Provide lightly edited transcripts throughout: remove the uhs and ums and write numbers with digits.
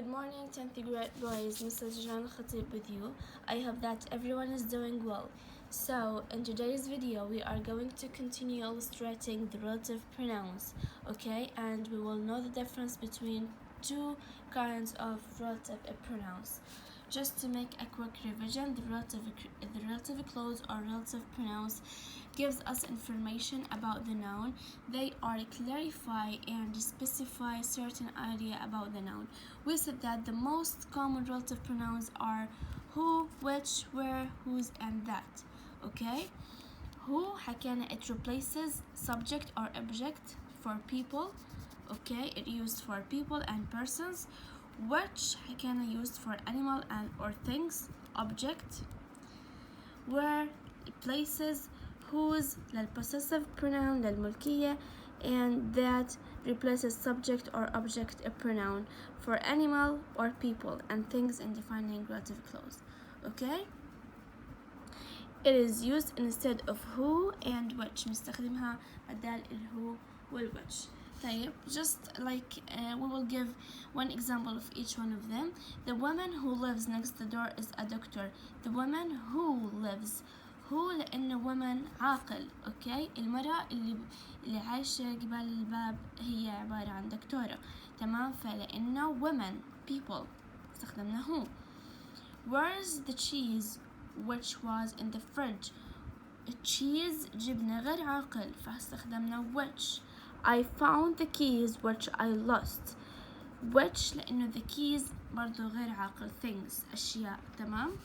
morning, 10th grade boys. Mrs. AL-khateeb with you. I hope that everyone is doing well. So, in today's video, we are going to continue illustrating the relative pronouns, okay? And we will know the difference between two kinds of relative pronouns. Just to make a quick revision, the relative clause or relative pronouns gives us information about the noun. They are clarify and specify certain idea about the noun. We said that the most common relative pronouns are who, which, where, whose, and that. Okay? Who حكينا it replaces subject or object for people. Okay, it used for people and persons. Which حكينا used for animal and or things, object. Where places, whose للpossessive pronoun للملكية, and that replaces subject or object a pronoun for animal or people and things in defining relative clause. Okay, it is used instead of who and which. نستخدمها بدال الwho والwhich. طيب, just like we will give one example of each one of them. The woman who lives next the door is a doctor. The woman who lives, who لأنه woman عاقل. okay, المرأة اللي عايشة قبال الباب هي عبارة عن دكتورة. تمام, فلأنه women people استخدمنا who. Where's the cheese which was in the fridge? cheese جبنة غير عاقل فاستخدمنا which. I found the keys which I lost. which لأنه the keys برضو غير عاقل things أشياء. تمام.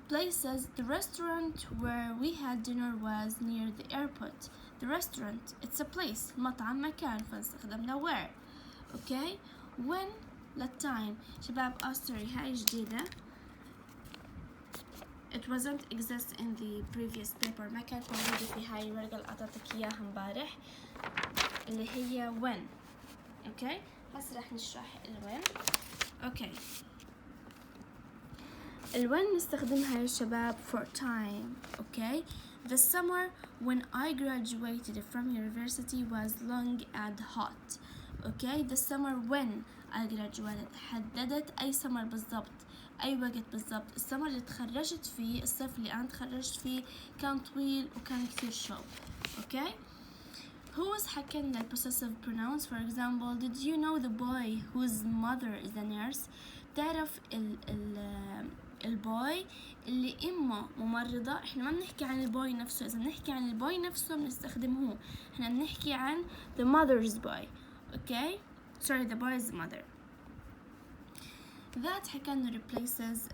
Places, the restaurant where we had dinner was near the airport. The restaurant, it's a place, مطعم مكان فاستخدمنا where. okay. When للtime. شباب sorry هاي جديدة. It wasn't exist in the previous paper. ما كانت موجودة في هاي الورقة اللي أعطيتك إياها امبارح اللي هي when. okay. هسه راح نشرح الوين. okay. الوين نستخدمها يا شباب for time. okay. The summer when I graduated from university was long and hot. okay. The summer when I graduated حددت أي summer بالضبط, أي وقت بالضبط. السمر اللي تخرجت فيه, الصيف اللي أنا تخرجت فيه كان طويل وكان كتير شوب. okay. Whose حكينا possessive pronouns. For example, did you know the boy whose mother is a nurse? تعرف البوي اللي أمه ممرضة. إحنا ما بنحكي عن البوي نفسه. إذا بنحكي عن البوي نفسه بنستخدم هو. إحنا بنحكي عن the mother's boy. okay. sorry, the boy's mother. That حكينا replaces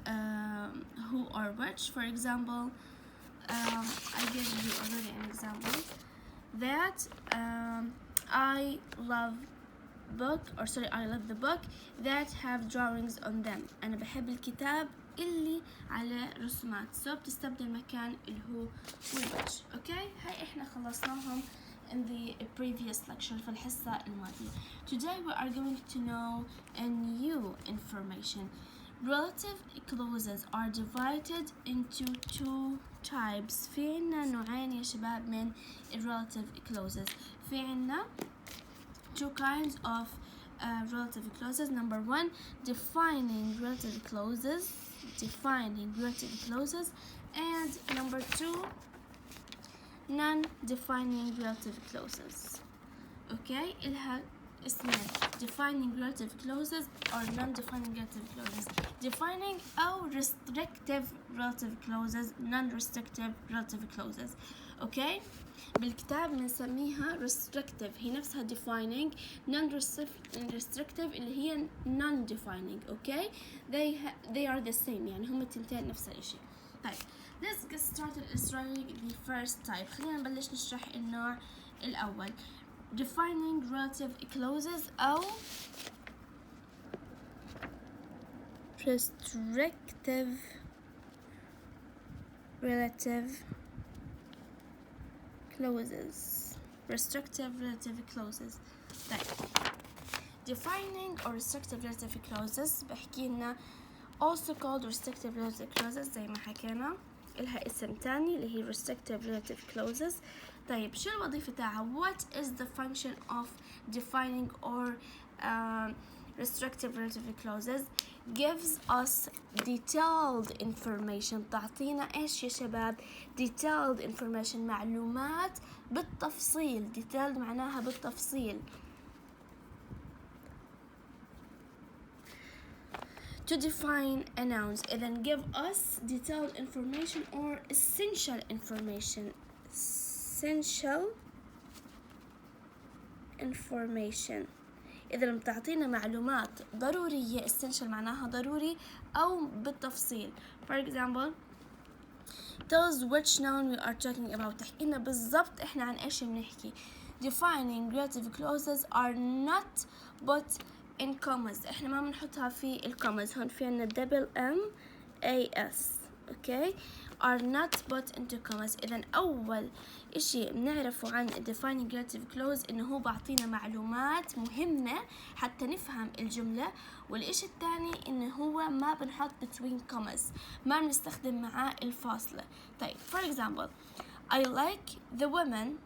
who or which. For example, I gave you already an example. That I love the book that have drawings on them. أنا بحب الكتاب اللي على رسومات. so بتستبدل مكان الهو والwhich. okay. هاي إحنا خلصناهم in the previous lecture في الحصة الماضية. Today we are going to know a new information. Relative clauses are divided into two types. في عنا نوعين يا شباب من relative clauses. في عنا two kinds of relative clauses. Number one, defining relative clauses, and number two, non-defining relative clauses. okay. إلها اسمين, defining relative clauses or non-defining relative clauses. defining أو restrictive relative clauses, non-restrictive relative clauses. okay. بالكتاب بنسميها restrictive, هي نفسها defining. non-restrictive اللي هي non-defining. okay. they are the same, يعني هم التنتين نفس الاشي. طيب, let's get started illustrating the first type. خلينا نبلش نشرح النوع الأول. defining relative clauses أو restrictive relative clauses. طيب, defining or restrictive relative clauses بحكي لنا also called restrictive relative clauses زي ما حكينا. إلها اسم تاني اللي هي restrictive relative clauses. طيب, شو الوظيفة تاعها? What is the function of defining or restrictive relative clauses gives us detailed information. تعطينا إيش يا شباب؟ detailed information، معلومات بالتفصيل. detailed معناها بالتفصيل. To define a nouns إذن give us detailed information or essential information. essential information إذا بتعطينا معلومات ضرورية. essential معناها ضروري أو بالتفصيل. for example tell us which noun we are talking about. تحكينا بالضبط إحنا عن إيش بنحكي. defining relative clauses are not but in commas. إحنا ما بنحطها في الكوماز. هون في عنا double M A S okay are not but into commas. إذا أول إشي بنعرفه عن defining relative clause إنه هو بعطينا معلومات مهمة حتى نفهم الجملة. والإشي الثاني إنه هو ما بنحط between commas، ما بنستخدم معاه الفاصلة. طيب for example I like the women